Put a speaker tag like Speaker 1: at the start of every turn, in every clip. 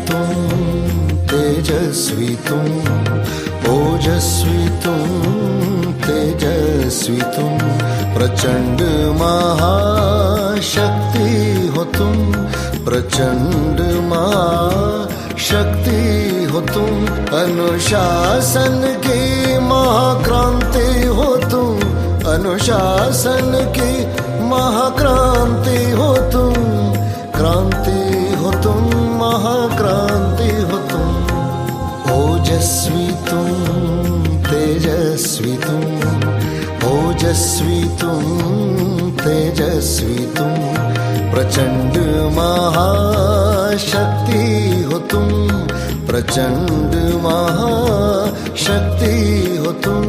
Speaker 1: तुम, तेजस्वी तुम, ओजस्वी तुम, तेजस्वी तुम, प्रचंड महाशक्ति हो तुम, प्रचंड महाशक्ति हो तुम, अनुशासन की महाक्रांति हो तुम, अनुशासन की महाक्रांति हो तुम, क्रांति हो तुम, महाक्रांति हो तुम, ओजस्वी तुम, तेजस्वी तुम, ओजस्वी तुम, तेजस्वी तुम, प्रचंड महाशक्ति हो तुम, प्रचंड महाशक्ति हो तुम।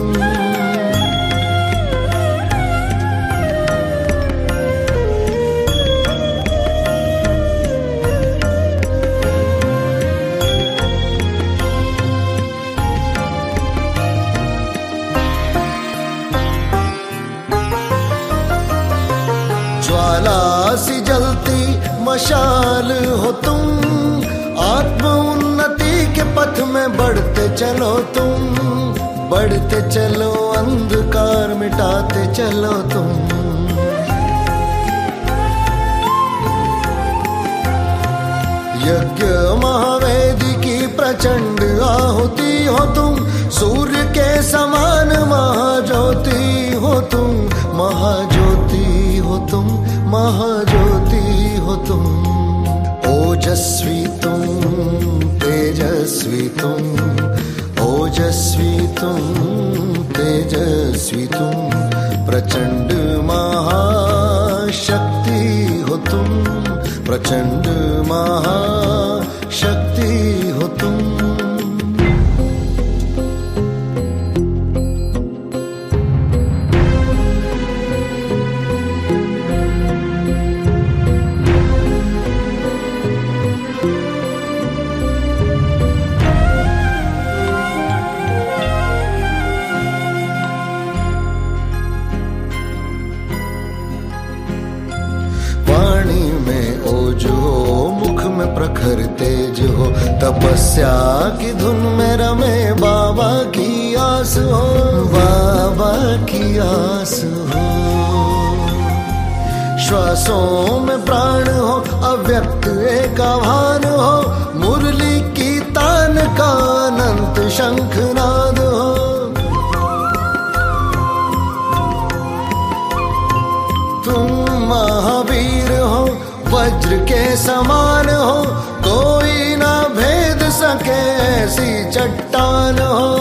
Speaker 1: ज्वाला सी जलती मशाल हो तुम, आत्म उन्नति के पथ में बढ़ते चलो तुम, बढ़ते चलो, अंधकार मिटाते चलो तुम। यज्ञ महावेदी की प्रचंड आहुति हो तुम, सूर्य के समान महाज्योति हो तुम, महाज्योति हो तुम, महाज्योति हो तुम, ओजस्वी तुम, तेजस्वी तुम, ओजस्वी तुम, तेजस्वी तुम, प्रचंड महाशक्ति हो तुम, प्रचंड महाशक्ति हो तुम। वाणी में ओज हो, मुख में प्रखर तेज हो, तपस्या की धुन में रमे बाबा की आस हो, बाबा की आस हो। श्वासों में प्राण हो, अव्यक्त एक आह्वान हो, मुरली की तान का अनंत शंखनाद हो। तुम महावीर हो, वज्र के समान हो, कोई ना भेद सके ऐसी चट्टान हो।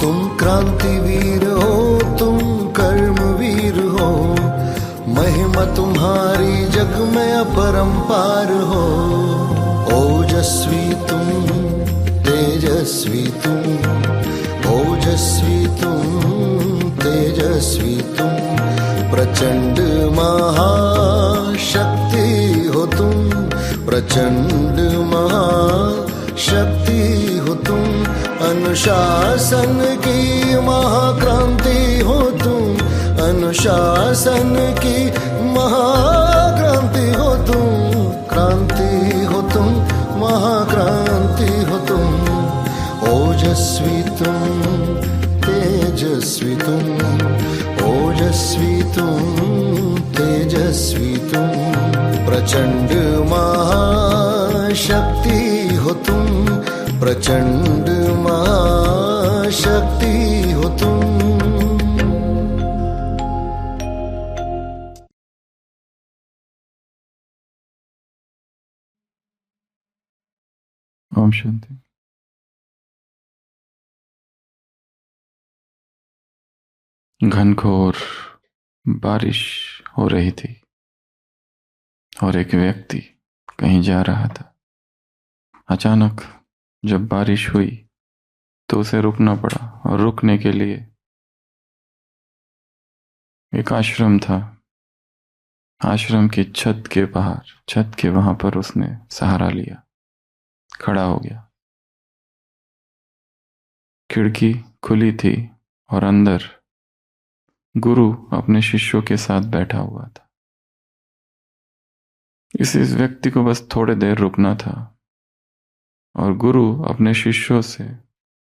Speaker 1: तुम क्रांतिवीर हो, तुम कर्मवीर हो, महिमा तुम्हारी जग में अपरंपार हो। ओजस्वी तुम, तेजस्वी तुम, ओजस्वी तुम, तेजस्वी तुम, प्रचंड महाशक्ति हो तुम, प्रचंड महाशक्ति हो तुम, अनुशासन की महाक्रांति हो तुम, अनुशासन की महाक्रांति हो तुम, क्रांति हो तुम, महाक्रांति हो तुम, ओजस्वी तुम, तेजस्वी तुम, ओजस्वी तुम, तेजस्वी तुम, प्रचंड महाशक्ति हो तुम, प्रचंड महाशक्ति हो तुम।
Speaker 2: ओम शांति। घनघोर बारिश हो रही थी और एक व्यक्ति कहीं जा रहा था। अचानक जब बारिश हुई तो उसे रुकना पड़ा और रुकने के लिए एक आश्रम था। आश्रम की छत के बाहर, छत के वहां पर उसने सहारा लिया, खड़ा हो गया। खिड़की खुली थी और अंदर गुरु अपने शिष्यों के साथ बैठा हुआ था। इस व्यक्ति को बस थोड़ी देर रुकना था और गुरु अपने शिष्यों से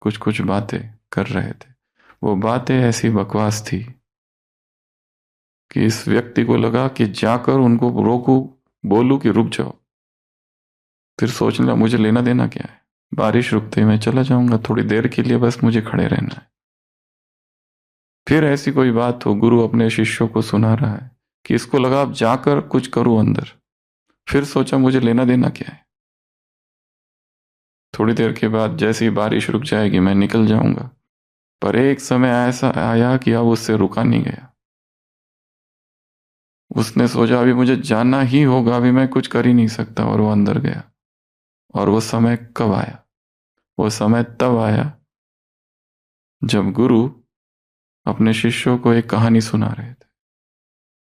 Speaker 2: कुछ कुछ बातें कर रहे थे। वो बातें ऐसी बकवास थी कि इस व्यक्ति को लगा कि जाकर उनको रोकूं, बोलूं कि रुक जाओ। फिर सोचने लगा मुझे लेना देना क्या है, बारिश रुकते ही मैं चला जाऊंगा, थोड़ी देर के लिए बस मुझे खड़े रहना है। फिर ऐसी कोई बात हो, गुरु अपने शिष्यों को सुना रहा है कि इसको लगा अब जाकर कुछ करूं अंदर। फिर सोचा मुझे लेना देना क्या है, थोड़ी देर के बाद जैसी बारिश रुक जाएगी मैं निकल जाऊंगा। पर एक समय ऐसा आया कि अब उससे रुका नहीं गया। उसने सोचा अभी मुझे जाना ही होगा, अभी मैं कुछ कर ही नहीं सकता, और वो अंदर गया। और वो समय कब आया? वो समय तब आया जब गुरु अपने शिष्यों को एक कहानी सुना रहे थे।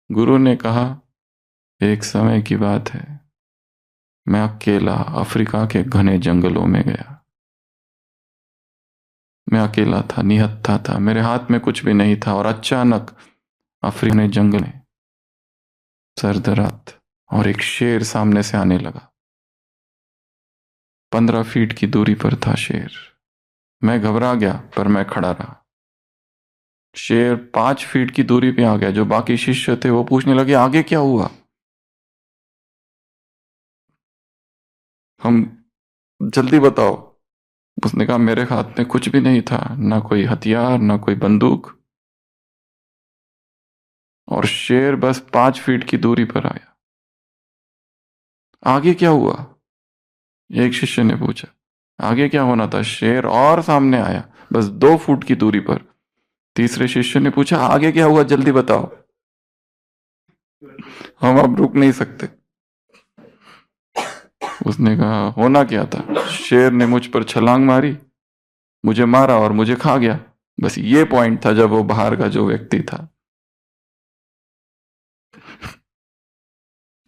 Speaker 2: गुरु ने कहा, एक समय की बात है, मैं अकेला अफ्रीका के घने जंगलों में गया। मैं अकेला था, निहत्था था, मेरे हाथ में कुछ भी नहीं था, और अचानक अफ्रीका ने जंगल में सर्द रात और एक शेर सामने से आने लगा। 15 फीट की दूरी पर था शेर। मैं घबरा गया पर मैं खड़ा रहा। शेर 5 फीट की दूरी पे आ गया। जो बाकी शिष्य थे वो पूछने लगे आगे क्या हुआ। हम जल्दी बताओ। उसने कहा मेरे हाथ में कुछ भी नहीं था, ना कोई हथियार ना कोई बंदूक, और शेर बस 5 फीट की दूरी पर आया। आगे क्या हुआ? एक शिष्य ने पूछा। आगे क्या होना था, शेर और सामने आया बस 2 फुट की दूरी पर। तीसरे शिष्य ने पूछा आगे क्या हुआ, जल्दी बताओ, हम अब रुक नहीं सकते। उसने कहा होना क्या था, शेर ने मुझ पर छलांग मारी, मुझे मारा और मुझे खा गया। बस ये पॉइंट था जब वो बाहर का जो व्यक्ति था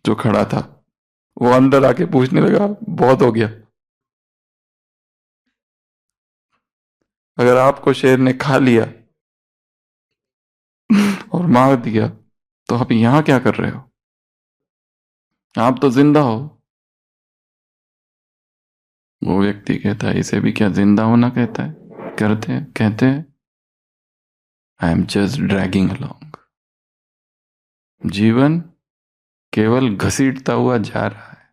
Speaker 2: जो खड़ा था, वो अंदर आके पूछने लगा बहुत हो गया, अगर आपको शेर ने खा लिया और मार दिया तो आप यहां क्या कर रहे हो, आप तो जिंदा हो। वो व्यक्ति कहता है इसे भी क्या जिंदा होना कहता है, कहते हैं I am just dragging along. जीवन केवल घसीटता हुआ जा रहा है,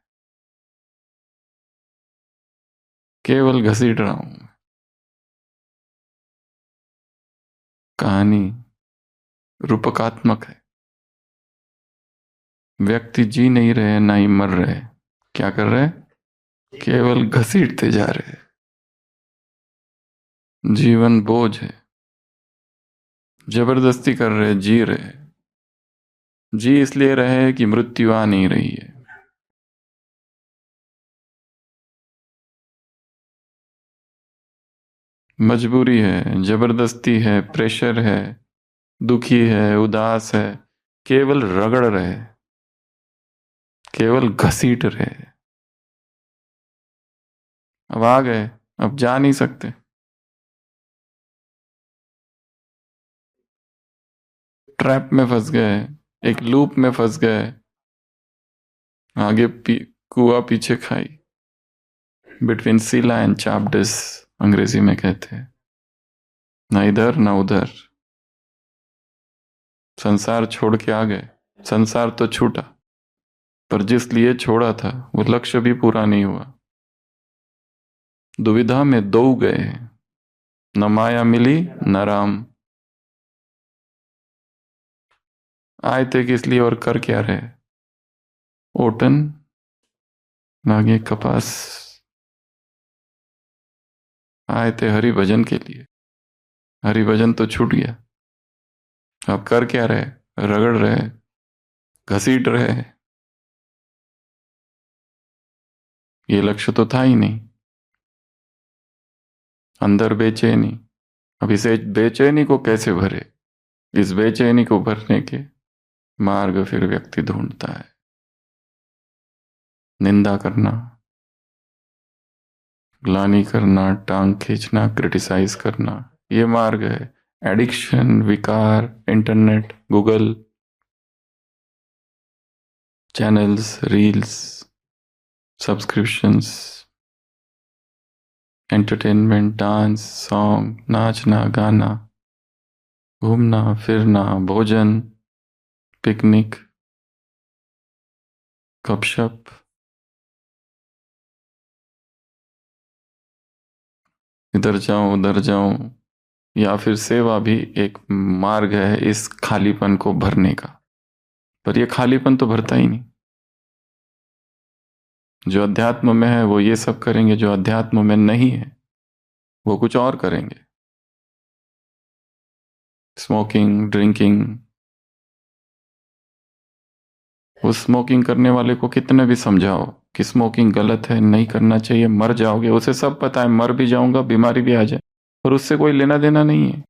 Speaker 2: केवल घसीट रहा हूं। कहानी रूपकात्मक है। व्यक्ति जी नहीं रहे ना ही मर रहे, क्या कर रहे, केवल घसीटते जा रहे। जीवन बोझ है, जबरदस्ती कर रहे, जी रहे। जी इसलिए रहे कि मृत्यु आ नहीं रही है। मजबूरी है, जबरदस्ती है, प्रेशर है, दुखी है, उदास है, केवल रगड़ रहे, केवल घसीट रहे। अब आ गए, अब जा नहीं सकते। ट्रैप में फंस गए, एक लूप में फंस गए, आगे कुआ पीछे खाई, बिटवीन सीला एंड चापडिस अंग्रेजी में कहते हैं, ना इधर ना उधर। संसार छोड़ के आ गए, संसार तो छूटा, पर जिस लिए छोड़ा था वो लक्ष्य भी पूरा नहीं हुआ। दुविधा में दो गए, न माया मिली न राम। आए थे किस लिए और कर क्या रहे, ओटन नागे कपास। आए थे हरि भजन के लिए, हरि भजन तो छूट गया। अब कर क्या रहे, रगड़ रहे, घसीट रहे। ये लक्ष्य तो था ही नहीं। अंदर बेचैनी, अब इसे बेचैनी को कैसे भरे, इस बेचैनी को भरने के मार्ग फिर व्यक्ति ढूंढता है। निंदा करना, ग्लानि करना, टांग खींचना, क्रिटिसाइज करना, ये मार्ग है। एडिक्शन, विकार, internet, Google, channels, reels, subscriptions, entertainment, dance, song, नाचना, गाना, घूमना फिरना, भोजन, पिकनिक, गपशप, इधर जाऊं उधर जाऊं, या फिर सेवा भी एक मार्ग है इस खालीपन को भरने का। पर ये खालीपन तो भरता ही नहीं। जो अध्यात्म में है वो ये सब करेंगे, जो अध्यात्म में नहीं है वो कुछ और करेंगे। Smoking, drinking. उस स्मोकिंग करने वाले को कितने भी समझाओ कि स्मोकिंग गलत है, नहीं करना चाहिए, मर जाओगे, उसे सब पता है, मर भी जाऊंगा, बीमारी भी आ जाए, पर उससे कोई लेना देना नहीं है।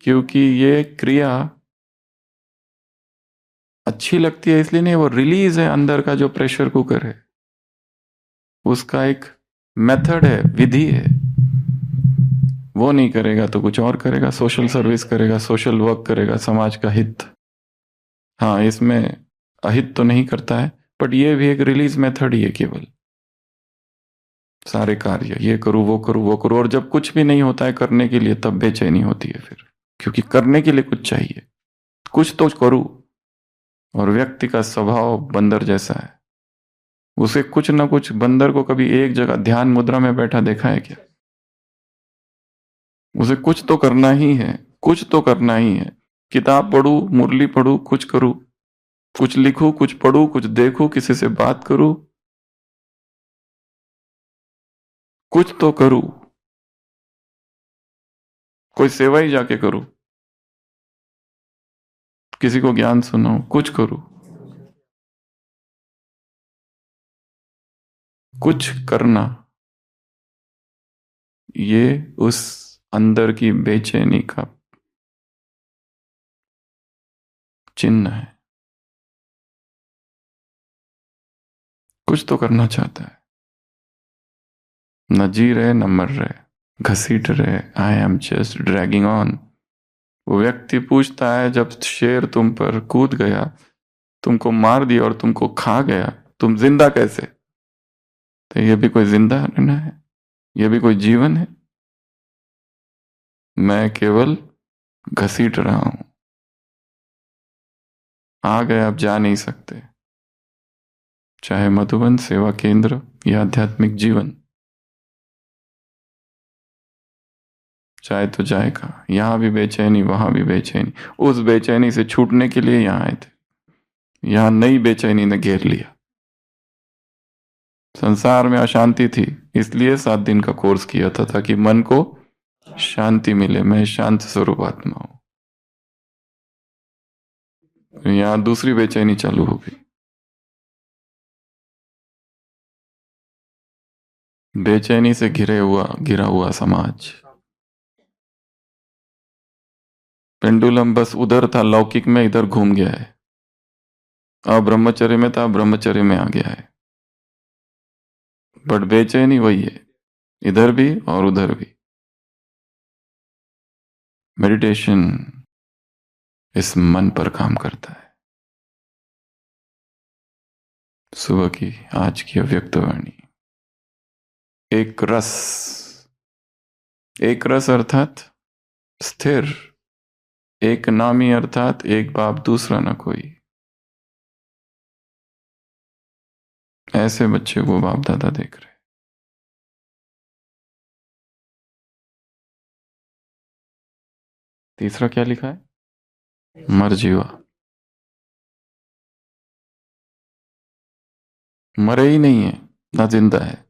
Speaker 2: क्योंकि ये क्रिया अच्छी लगती है इसलिए नहीं, वो रिलीज है अंदर का, जो प्रेशर कुकर है उसका एक मेथड है, विधि है। वो नहीं करेगा तो कुछ और करेगा, सोशल सर्विस करेगा, सोशल वर्क करेगा, समाज का हित। हाँ, इसमें अहित तो नहीं करता है, बट ये भी एक रिलीज मेथड ही है केवल। सारे कार्य ये करूं वो करूं वो करूं, और जब कुछ भी नहीं होता है करने के लिए तब बेचैनी होती है फिर, क्योंकि करने के लिए कुछ चाहिए, कुछ तो करूं। और व्यक्ति का स्वभाव बंदर जैसा है, उसे कुछ ना कुछ, बंदर को कभी एक जगह ध्यान मुद्रा में बैठा देखा है क्या? उसे कुछ तो करना ही है, कुछ तो करना ही है। किताब पढ़ूं, मुरली पढ़ूं, कुछ करूं, कुछ लिखूं, कुछ पढ़ूं, कुछ देखूं, किसी से बात करूं, कुछ तो करूं, कोई सेवा ही जाके करूं, किसी को ज्ञान सुनाऊं, कुछ करूं। कुछ करना, ये उस अंदर की बेचैनी का चिन्ह है। कुछ तो करना चाहता है, न जी रहे न मर रहे, घसीट रहे, I am just dragging on. वो व्यक्ति पूछता है, जब शेर तुम पर कूद गया, तुमको मार दिया और तुमको खा गया, तुम जिंदा कैसे? तो ये भी कोई जिंदा रहना है? ये भी कोई जीवन है? मैं केवल घसीट रहा हूं, आ गए, अब जा नहीं सकते। चाहे मधुबन, सेवा केंद्र या आध्यात्मिक जीवन, चाहे तो जाएगा। यहां भी बेचैनी, वहां भी बेचैनी। उस बेचैनी से छूटने के लिए यहां आए थे, यहां नई बेचैनी ने घेर लिया। संसार में अशांति थी, इसलिए 7 दिन का कोर्स किया था, ताकि मन को शांति मिले। मैं शांत स्वरूप आत्मा हूं। यहां दूसरी बेचैनी चालू हो गई। बेचैनी से घिरा हुआ समाज। पेंडुलम बस उधर था लौकिक में, इधर घूम गया है। अब ब्रह्मचर्य में था, ब्रह्मचर्य में आ गया है। बट बेचैनी वही है, इधर भी और उधर भी। मेडिटेशन इस मन पर काम करता है। सुबह की आज की अव्यक्त वाणी। एक रस, एक रस अर्थात स्थिर, एक नामी अर्थात एक बाप दूसरा न कोई। ऐसे बच्चे को बाप दादा देख रहे। तीसरा क्या लिखा है? मर जीवा। मरे ही नहीं है, ना जिंदा है,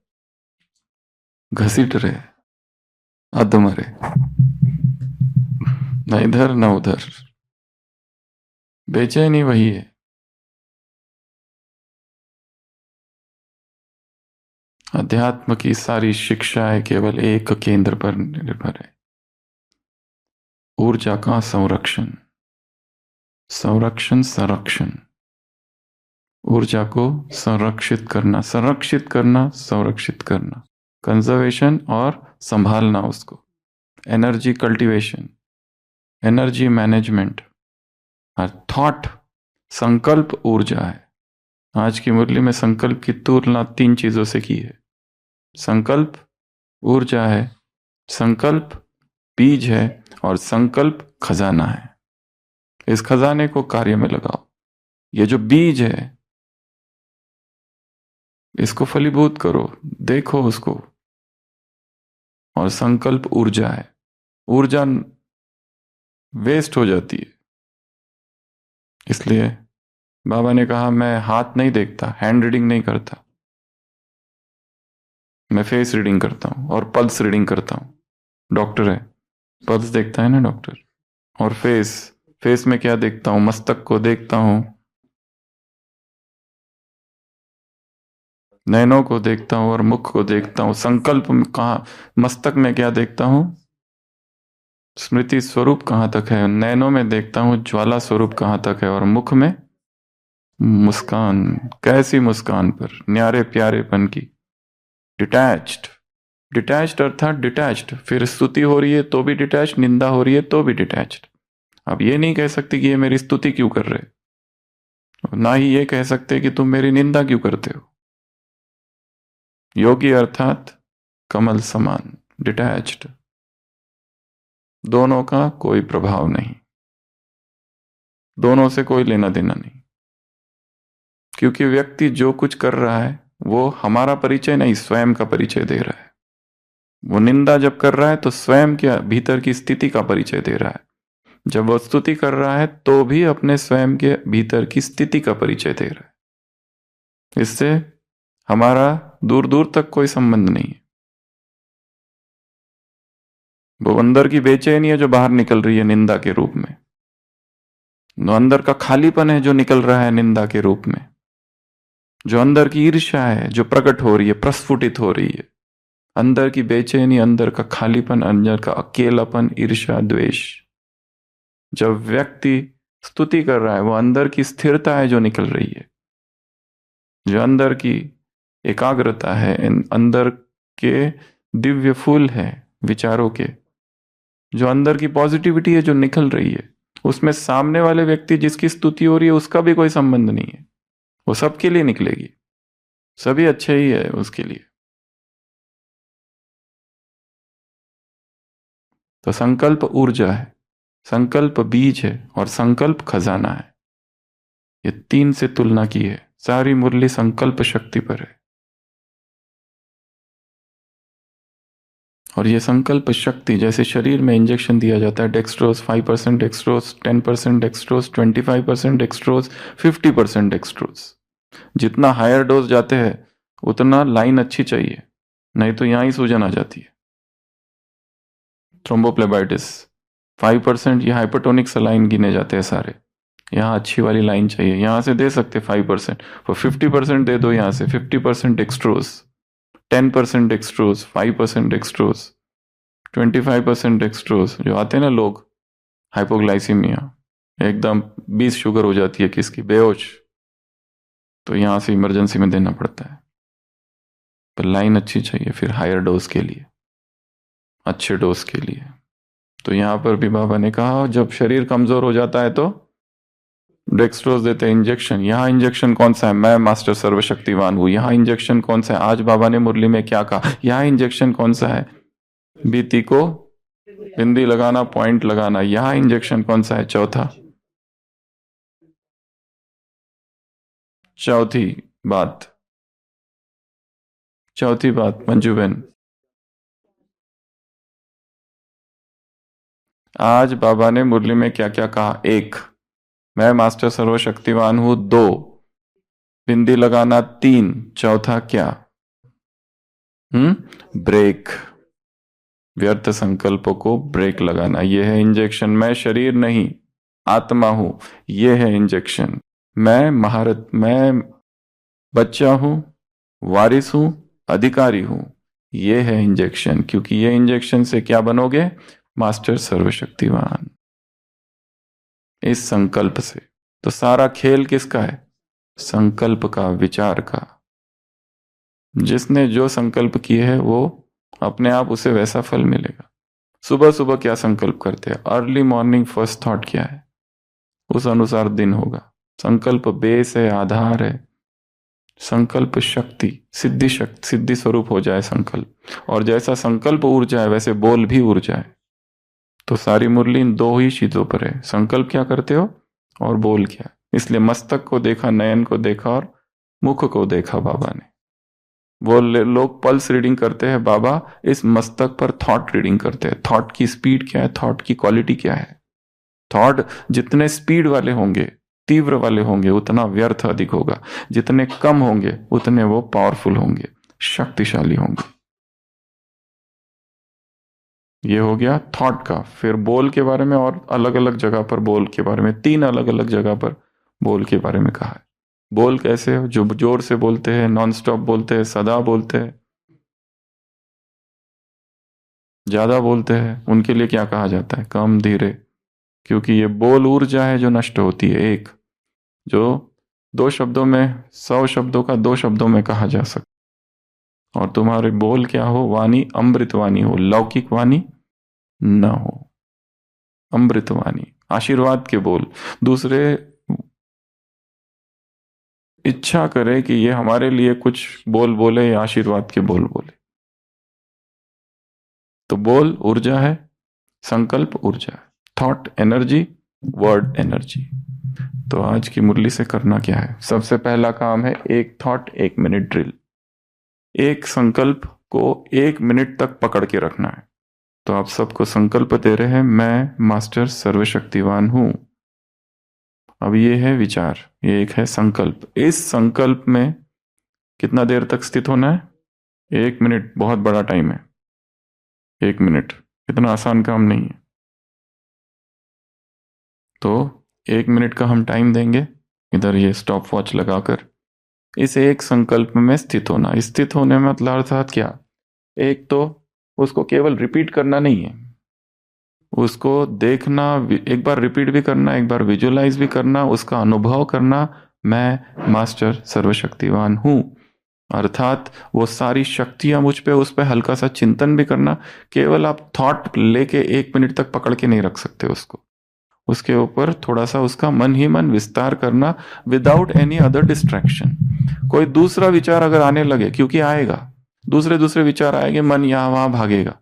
Speaker 2: घसीट रहे, अध मरे, न इधर न उधर। बेचैनी वही है। अध्यात्म की सारी शिक्षाएं केवल एक केंद्र पर निर्भर है, ऊर्जा का संरक्षण। संरक्षण, संरक्षण, ऊर्जा को संरक्षित करना, संरक्षित करना, संरक्षित करना, कंजर्वेशन और संभालना उसको। एनर्जी कल्टीवेशन, एनर्जी मैनेजमेंट और थॉट संकल्प ऊर्जा है। आज की मुरली में संकल्प की तुलना 3 चीजों से की है। संकल्प ऊर्जा है, संकल्प बीज है और संकल्प खजाना है। इस खजाने को कार्य में लगाओ। ये जो बीज है इसको फलीभूत करो, देखो उसको। और संकल्प ऊर्जा है। ऊर्जा वेस्ट हो जाती है, इसलिए बाबा ने कहा मैं हाथ नहीं देखता, हैंड रीडिंग नहीं करता, मैं फेस रीडिंग करता हूं और पल्स रीडिंग करता हूं। डॉक्टर है, पल्स देखता है ना डॉक्टर। और फेस में क्या देखता हूं? मस्तक को देखता हूं, नैनों को देखता हूं और मुख को देखता हूं। संकल्प में कहा, मस्तक में क्या देखता हूं? स्मृति स्वरूप कहां तक है। नैनों में देखता हूं ज्वाला स्वरूप कहां तक है, और मुख में मुस्कान। कैसी मुस्कान पर? न्यारे प्यारेपन की। डिटैच्ड। डिटैच्ड अर्थात डिटैच्ड। फिर स्तुति हो रही है तो भी डिटैच्ड, निंदा हो रही है तो भी डिटैच्ड। अब ये नहीं कह सकते कि ये मेरी स्तुति क्यों कर रहे, ना ही ये कह सकते कि तुम मेरी निंदा क्यों करते हो। योगी अर्थात कमल समान, डिटैच्ड। दोनों का कोई प्रभाव नहीं, दोनों से कोई लेना देना नहीं। क्योंकि व्यक्ति जो कुछ कर रहा है वो हमारा परिचय नहीं, स्वयं का परिचय दे रहा है। वो निंदा जब कर रहा है तो स्वयं के भीतर की स्थिति का परिचय दे रहा है। जब वो स्तुति कर रहा है तो भी अपने स्वयं के भीतर की स्थिति का परिचय दे रहा है। इससे हमारा दूर दूर तक कोई संबंध नहीं है। वो अंदर की बेचैनी है जो बाहर निकल रही है निंदा के रूप में। वो अंदर का खालीपन है जो निकल रहा है निंदा के रूप में। जो अंदर की ईर्ष्या है जो प्रकट हो रही है, प्रस्फुटित हो रही है। अंदर की बेचैनी, अंदर का खालीपन, अंदर का अकेलापन, ईर्ष्या, द्वेष। जब व्यक्ति स्तुति कर रहा है वो अंदर की स्थिरता है जो निकल रही है। जो अंदर की एकाग्रता है, अंदर के दिव्य फूल है विचारों के, जो अंदर की पॉजिटिविटी है जो निकल रही है, उसमें सामने वाले व्यक्ति जिसकी स्तुति हो रही है उसका भी कोई संबंध नहीं है। वो सबके लिए निकलेगी, सभी अच्छे ही है उसके लिए। तो संकल्प ऊर्जा है, संकल्प बीज है और संकल्प खजाना है। ये 3 से तुलना की है। सारी मुरली संकल्प शक्ति पर है। और ये संकल्प शक्ति, जैसे शरीर में इंजेक्शन दिया जाता है, dextrose 5% dextrose, 10% dextrose, 25% dextrose, 50% dextrose. जितना हायर डोज जाते हैं उतना लाइन अच्छी चाहिए, नहीं तो यहां ही सूजन आ जाती है। थ्रोम्बोप्लेबाइटिस 5%, ये हाइपरटोनिक सलाइन गिने जाते हैं सारे। यहाँ अच्छी वाली लाइन चाहिए, यहां से दे सकते 5%, और 50% दे दो यहां से। 50% डेक्सट्रोज, 10% डेक्सट्रोज, 5% डेक्सट्रोज, 25% डेक्सट्रोज। जो आते हैं ना लोग, हाइपोग्लाइसीमिया, एकदम 20 शुगर हो जाती है किसकी, बेहोश, तो यहां से इमरजेंसी में देना पड़ता है। पर लाइन अच्छी चाहिए फिर हायर डोज के लिए, अच्छे डोज के लिए। तो यहां पर भी बाबा ने कहा जब शरीर कमजोर हो जाता है तो डेक्सट्रोज देते हैं इंजेक्शन। यहाँ इंजेक्शन कौन सा है? मैं मास्टर सर्वशक्तिवान हूं। यहाँ इंजेक्शन कौन सा है? आज बाबा ने मुरली में क्या कहा? यहाँ इंजेक्शन कौन सा है? बीती को बिंदी लगाना, पॉइंट लगाना। यहाँ इंजेक्शन कौन सा है? चौथी बात मंजू बहन, आज बाबा ने मुरली में क्या क्या कहा? 1, मैं मास्टर सर्वशक्तिवान हूं। 2, बिंदी लगाना। 3, चौथा क्या? ब्रेक, व्यर्थ संकल्पों को ब्रेक लगाना। यह है इंजेक्शन। मैं शरीर नहीं आत्मा हूं, यह है इंजेक्शन। मैं बच्चा हूं, वारिस हूं, अधिकारी हूं, यह है इंजेक्शन। क्योंकि यह इंजेक्शन से क्या बनोगे? मास्टर सर्वशक्तिवान, इस संकल्प से। तो सारा खेल किसका है? संकल्प का, विचार का। जिसने जो संकल्प किए है वो अपने आप उसे वैसा फल मिलेगा। सुबह सुबह क्या संकल्प करते हैं? अर्ली मॉर्निंग फर्स्ट थॉट क्या है? उस अनुसार दिन होगा। संकल्प बेस है, आधार है। संकल्प शक्ति, सिद्धि शक्ति, सिद्धि स्वरूप हो जाए संकल्प। और जैसा संकल्प ऊर्जा है वैसे बोल भी ऊर्जा है। तो सारी मुरली इन दो ही चीजों पर है, संकल्प क्या करते हो और बोल क्या। इसलिए मस्तक को देखा, नयन को देखा और मुख को देखा बाबा ने। वो लोग पल्स रीडिंग करते हैं, बाबा इस मस्तक पर थॉट रीडिंग करते हैं। थॉट की स्पीड क्या है, थॉट की क्वालिटी क्या है। थॉट जितने स्पीड वाले होंगे, तीव्र वाले होंगे, उतना व्यर्थ अधिक होगा। जितने कम होंगे उतने वो पावरफुल होंगे, शक्तिशाली होंगे। ये हो गया थॉट का। फिर बोल के बारे में और अलग अलग जगह पर बोल के बारे में, 3 अलग अलग जगह पर बोल के बारे में कहा है। बोल कैसे, जो जोर से बोलते हैं, नॉन स्टॉप बोलते हैं, सदा बोलते हैं, ज्यादा बोलते हैं, उनके लिए क्या कहा जाता है, कम, धीरे। क्योंकि ये बोल ऊर्जा है जो नष्ट होती है। एक जो 2 शब्दों में 100 शब्दों का 2 शब्दों में कहा जा सकता। और तुम्हारे बोल क्या हो, वाणी अमृत वाणी हो, लौकिक वाणी न हो, अमृत वाणी, आशीर्वाद के बोल। दूसरे इच्छा करे कि ये हमारे लिए कुछ बोल बोले या आशीर्वाद के बोल बोले। तो बोल ऊर्जा है, संकल्प ऊर्जा है, थॉट एनर्जी, वर्ड एनर्जी। तो आज की मुरली से करना क्या है, सबसे पहला काम है 1 थॉट 1 मिनट ड्रिल। एक संकल्प को 1 मिनट तक पकड़ के रखना है। तो आप सबको संकल्प दे रहे हैं, मैं मास्टर सर्वशक्तिवान हूं। अब ये है विचार, ये एक है संकल्प। इस संकल्प में कितना देर तक स्थित होना है, 1 मिनट। बहुत बड़ा टाइम है 1 मिनट, इतना आसान काम नहीं है। तो 1 मिनट का हम टाइम देंगे, इधर ये स्टॉप वॉच लगाकर इस एक संकल्प में स्थित होना। स्थित होने में मतलब अर्थात क्या, एक तो उसको केवल रिपीट करना नहीं है, उसको देखना, एक बार रिपीट भी करना, एक बार विजुअलाइज भी करना, उसका अनुभव करना। मैं मास्टर सर्वशक्तिवान हूं, अर्थात वो सारी शक्तियां मुझ पे, उस पे हल्का सा चिंतन भी करना। केवल आप थॉट लेके 1 मिनट तक पकड़ के नहीं रख सकते उसको, उसके ऊपर थोड़ा सा उसका मन ही मन विस्तार करना, विदाउट एनी अदर डिस्ट्रैक्शन। कोई दूसरा विचार अगर आने लगे, क्योंकि आएगा, दूसरे दूसरे विचार आएंगे, मन यहां वहां भागेगा।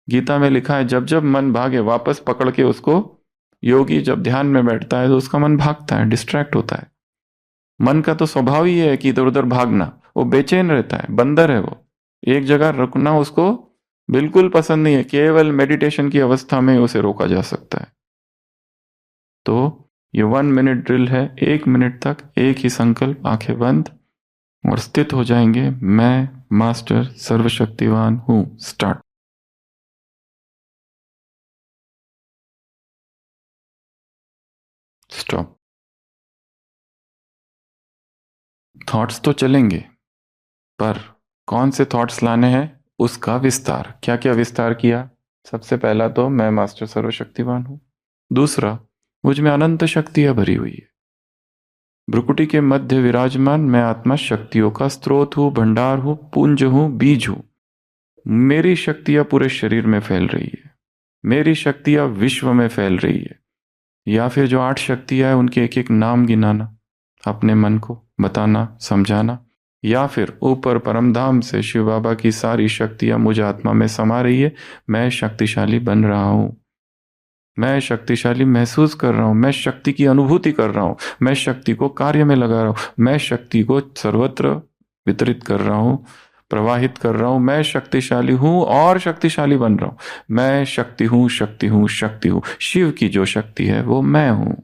Speaker 2: गीता में लिखा है जब जब मन भागे वापस पकड़ के उसको, योगी जब ध्यान में बैठता है तो उसका मन भागता है, डिस्ट्रैक्ट होता है। मन का तो स्वभाव ही है कि इधर उधर भागना, वो बेचैन रहता है, बंदर है वो। एक जगह रुकना उसको बिल्कुल पसंद नहीं है। केवल मेडिटेशन की अवस्था में उसे रोका जा सकता है। तो ये 1 मिनट ड्रिल है, 1 मिनट तक एक ही संकल्प, आंखें बंद और स्थित हो जाएंगे, मैं मास्टर सर्वशक्तिवान हूं। स्टार्ट। स्टॉप। थॉट्स तो चलेंगे, पर कौन से थॉट्स लाने हैं, उसका विस्तार। क्या क्या विस्तार किया, सबसे पहला तो मैं मास्टर सर्वशक्तिवान हूं। दूसरा, मुझ में अनंत शक्तियां भरी हुई है। भ्रुकुटी के मध्य विराजमान मैं आत्मा शक्तियों का स्रोत हूं, भंडार हूं, पुंज हूं, बीज हूं। मेरी शक्तियां पूरे शरीर में फैल रही है, मेरी शक्तियां विश्व में फैल रही है। या फिर जो 8 शक्तियां हैं उनके एक एक नाम गिनाना, अपने मन को बताना, समझाना। या फिर ऊपर परमधाम से शिव बाबा की सारी शक्तियां मुझ आत्मा में समा रही है, मैं शक्तिशाली बन रहा हूं, मैं शक्तिशाली महसूस कर रहा हूं, मैं शक्ति की अनुभूति कर रहा हूं, मैं शक्ति को कार्य में लगा रहा हूं, मैं शक्ति को सर्वत्र वितरित कर रहा हूं, प्रवाहित कर रहा हूं। मैं शक्तिशाली हूं और शक्तिशाली बन रहा हूं। मैं शक्ति हूं, शक्ति हूं, शक्ति हूं। शिव की जो शक्ति है वो मैं हूं।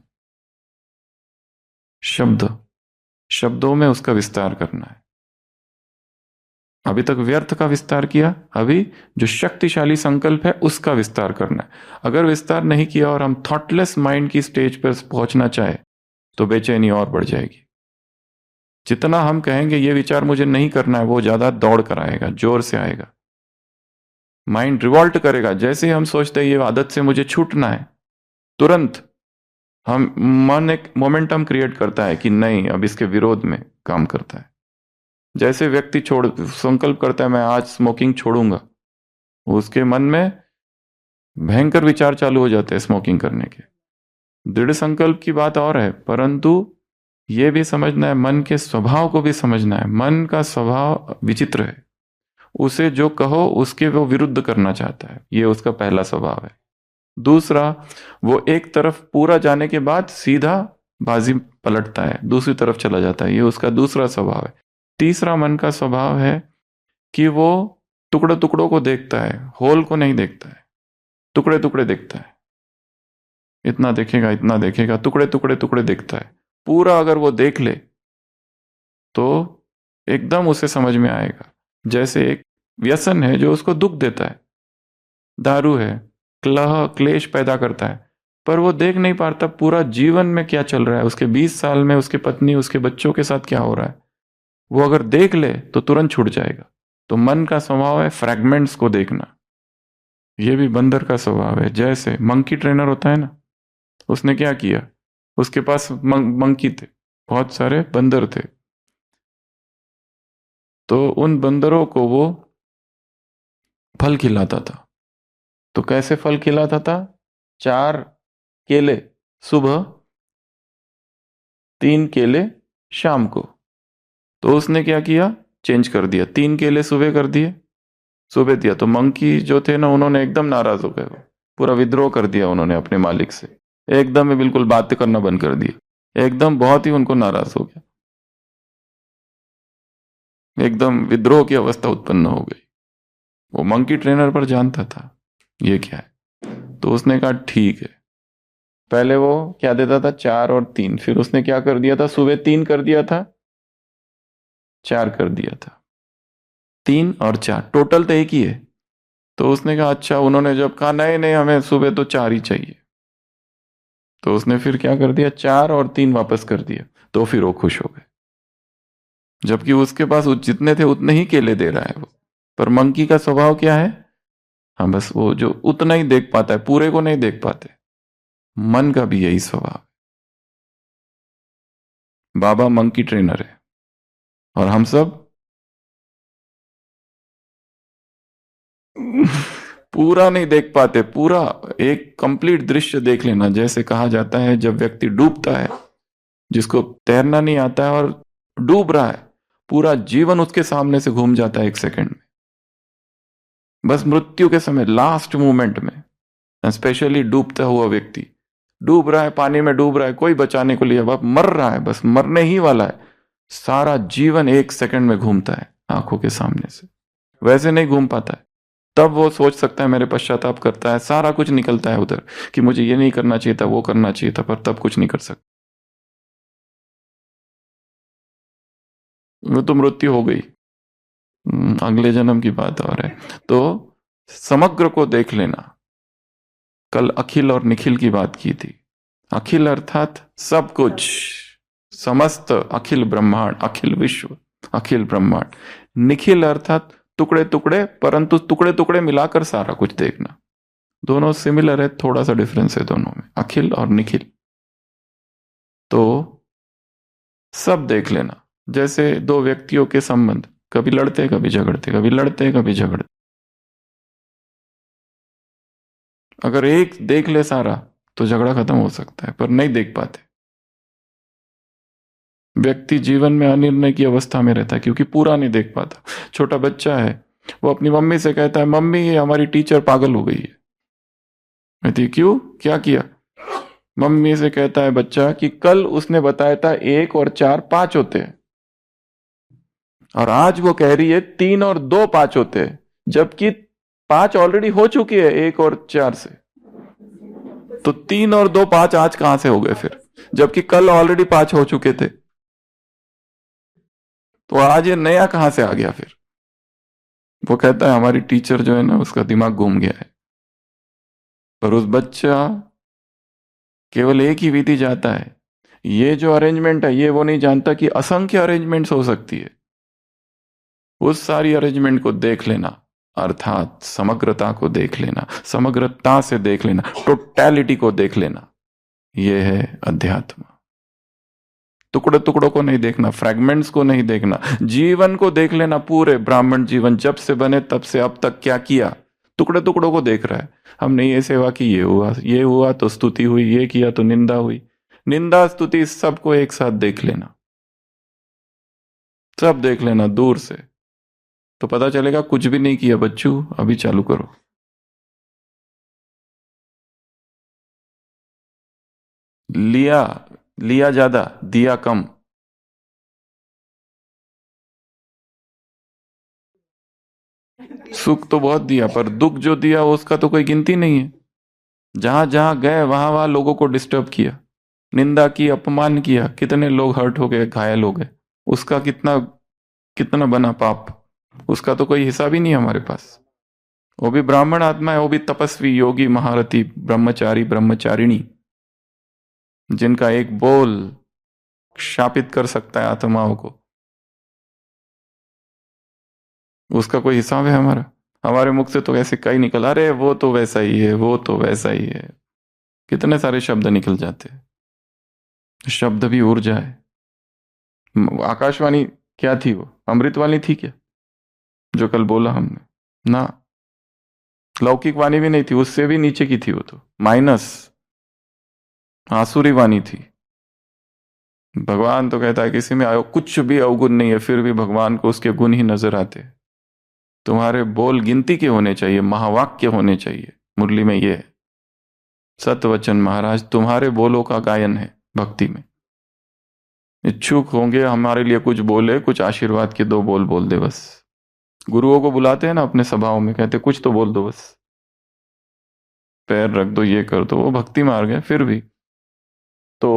Speaker 2: शब्द, शब्दों में उसका विस्तार करना है। अभी तक व्यर्थ का विस्तार किया, अभी जो शक्तिशाली संकल्प है उसका विस्तार करना है। अगर विस्तार नहीं किया और हम थॉटलेस माइंड की स्टेज पर पहुंचना चाहे तो बेचैनी और बढ़ जाएगी। जितना हम कहेंगे ये विचार मुझे नहीं करना है, वो ज्यादा दौड़ कर आएगा, जोर से आएगा, माइंड रिवॉल्ट करेगा। जैसे ही हम सोचते हैं ये आदत से मुझे छूटना है, तुरंत हम मन एक मोमेंटम क्रिएट करता है कि नहीं, अब इसके विरोध में काम करता है। जैसे व्यक्ति संकल्प करता है मैं आज स्मोकिंग छोड़ूंगा, उसके मन में भयंकर विचार चालू हो जाते हैं स्मोकिंग करने के। दृढ़ संकल्प की बात और है, परंतु ये भी समझना है, मन के स्वभाव को भी समझना है। मन का स्वभाव विचित्र है, उसे जो कहो उसके वो विरुद्ध करना चाहता है, ये उसका पहला स्वभाव है। दूसरा, वो एक तरफ पूरा जाने के बाद सीधा बाजी पलटता है, दूसरी तरफ चला जाता है, ये उसका दूसरा स्वभाव है। तीसरा मन का स्वभाव है कि वो टुकड़े टुकड़ों को देखता है, होल को नहीं देखता है, टुकड़े टुकड़े देखता है। इतना देखेगा, इतना देखेगा, टुकड़े टुकड़े टुकड़े देखता है। पूरा अगर वो देख ले तो एकदम उसे समझ में आएगा। जैसे एक व्यसन है जो उसको दुख देता है, दारू है, क्लेश पैदा करता है, पर वो देख नहीं पाता पूरा जीवन में क्या चल रहा है, उसके 20 साल में उसकी पत्नी उसके बच्चों के साथ क्या हो रहा है। वो अगर देख ले तो तुरंत छूट जाएगा। तो मन का स्वभाव है फ्रैगमेंट्स को देखना। ये भी बंदर का स्वभाव है। जैसे मंकी ट्रेनर होता है ना, उसने क्या किया, उसके पास मंकी थे, बहुत सारे बंदर थे, तो उन बंदरों को वो फल खिलाता था। तो कैसे फल खिलाता था? 4 केले सुबह, 3 केले शाम को। तो उसने क्या किया, चेंज कर दिया, 3 केले सुबह कर दिए, सुबह दिया। तो मंकी जो थे ना, उन्होंने एकदम नाराज हो गए, पूरा विद्रोह कर दिया उन्होंने अपने मालिक से, एकदम ही बिल्कुल बात करना बंद कर दिया, एकदम बहुत ही उनको नाराज हो गया, एकदम विद्रोह की अवस्था उत्पन्न हो गई। वो मंकी ट्रेनर पर जानता था ये क्या है, तो उसने कहा ठीक है। पहले वो क्या देता था, 4 और 3, फिर उसने क्या कर दिया था, सुबह 3 कर दिया था, 4 कर दिया था। 3 और 4 टोटल तो एक ही है। तो उसने कहा अच्छा, उन्होंने जब कहा नहीं नहीं हमें सुबह तो 4 ही चाहिए, तो उसने फिर क्या कर दिया, 4 और 3 वापस कर दिया। तो फिर वो खुश हो गए, जबकि उसके पास जितने थे उतने ही केले दे रहा है वो। पर मंकी का स्वभाव क्या है, हाँ बस वो जो उतना ही देख पाता है, पूरे को नहीं देख पाते। मन का भी यही स्वभाव। बाबा मंकी ट्रेनर है और हम सब पूरा नहीं देख पाते। पूरा एक कंप्लीट दृश्य देख लेना। जैसे कहा जाता है जब व्यक्ति डूबता है, जिसको तैरना नहीं आता है और डूब रहा है, पूरा जीवन उसके सामने से घूम जाता है 1 सेकंड में। बस मृत्यु के समय, लास्ट मोमेंट में, स्पेशली डूबता हुआ व्यक्ति डूब रहा है, पानी में डूब रहा है, कोई बचाने को लिए मर रहा है, बस मरने ही वाला है, सारा जीवन 1 सेकंड में घूमता है आंखों के सामने से। वैसे नहीं घूम पाता है। तब वो सोच सकता है, मेरे पश्चाताप करता है, सारा कुछ निकलता है उधर कि मुझे ये नहीं करना चाहिए था, वो करना चाहिए था, पर तब कुछ नहीं कर सकता, वो तो मृत्यु हो गई, अगले जन्म की बात और है। तो समग्र को देख लेना। कल अखिल और निखिल की बात की थी। अखिल अर्थात सब कुछ, समस्त, अखिल ब्रह्मांड, अखिल विश्व, अखिल ब्रह्मांड। निखिल अर्थात टुकड़े टुकड़े, परंतु टुकड़े टुकड़े मिलाकर सारा कुछ देखना। दोनों सिमिलर है, थोड़ा सा डिफरेंस है दोनों में, अखिल और निखिल। तो सब देख लेना। जैसे 2 व्यक्तियों के संबंध, कभी लड़ते कभी झगड़ते, कभी लड़ते कभी झगड़ते। अगर एक देख ले सारा तो झगड़ा खत्म हो सकता है, पर नहीं देख पाते। व्यक्ति जीवन में अनिर्णय की अवस्था में रहता है क्योंकि पूरा नहीं देख पाता। छोटा बच्चा है, वो अपनी मम्मी से कहता है मम्मी ये हमारी टीचर पागल हो गई है। कहती क्यों, क्या किया? मम्मी से कहता है बच्चा कि कल उसने बताया था 1 और 4 5 होते हैं, और आज वो कह रही है 3 और 2 5 होते हैं, जबकि 5 ऑलरेडी हो चुकी है 1 और 4 से। तो 3 और 2 5 आज कहां से हो गए फिर, जबकि कल ऑलरेडी 5 हो चुके थे? तो आज ये नया कहां से आ गया फिर? वो कहता है हमारी टीचर जो है ना, उसका दिमाग घूम गया है। पर उस बच्चा केवल एक ही विधि जाता है, ये जो अरेंजमेंट है ये वो नहीं जानता कि असंख्य अरेंजमेंट्स हो सकती है। उस सारी अरेंजमेंट को देख लेना, अर्थात समग्रता को देख लेना, समग्रता से देख लेना, टोटैलिटी को देख लेना, यह है अध्यात्म। टुकड़े टुकड़ों को नहीं देखना, फ्रैगमेंट्स को नहीं देखना, जीवन को देख लेना। पूरे ब्राह्मण जीवन जब से बने तब से अब तक क्या किया, टुकड़े टुकड़ों को देख रहा है। हमने ये सेवा की, ये हुआ तो स्तुति हुई, ये किया तो निंदा हुई, निंदा स्तुति सबको एक साथ देख लेना, सब देख लेना दूर से, तो पता चलेगा कुछ भी नहीं किया बच्चू, अभी चालू करो। लिया लिया ज्यादा, दिया कम। सुख तो बहुत दिया, पर दुख जो दिया उसका तो कोई गिनती नहीं है। जहां जहां गए वहां वहां लोगों को डिस्टर्ब किया, निंदा की, अपमान किया, कितने लोग हर्ट हो गए, घायल हो गए, उसका कितना कितना बना पाप, उसका तो कोई हिसाब ही नहीं है हमारे पास। वो भी ब्राह्मण आत्मा है, वो भी तपस्वी, योगी, महारथी, ब्रह्मचारी, ब्रह्मचारिणी, जिनका एक बोल शापित कर सकता है आत्माओं को, उसका कोई हिसाब है हमारा? हमारे मुख से तो ऐसे कई निकल, अरे वो तो वैसा ही है, वो तो वैसा ही है, कितने सारे शब्द निकल जाते हैं। शब्द भी ऊर्जा है। आकाशवाणी क्या थी? वो अमृत वाली थी क्या, जो कल बोला हमने ना? लौकिक वाणी भी नहीं थी, उससे भी नीचे की थी वो, तो माइनस आसुरी वाणी थी। भगवान तो कहता है किसी में कुछ भी अवगुण नहीं है, फिर भी भगवान को उसके गुण ही नजर आते। तुम्हारे बोल गिनती के होने चाहिए, महावाक्य होने चाहिए। मुरली में ये है, सतवचन महाराज तुम्हारे बोलों का गायन है भक्ति में। इच्छुक होंगे हमारे लिए कुछ बोले, कुछ आशीर्वाद के दो बोल बोल दे बस। गुरुओं को बुलाते हैं ना अपने सभाओं में, कहते कुछ तो बोल दो बस, पैर रख दो, ये कर दो, वो भक्ति मार्ग है। फिर भी तो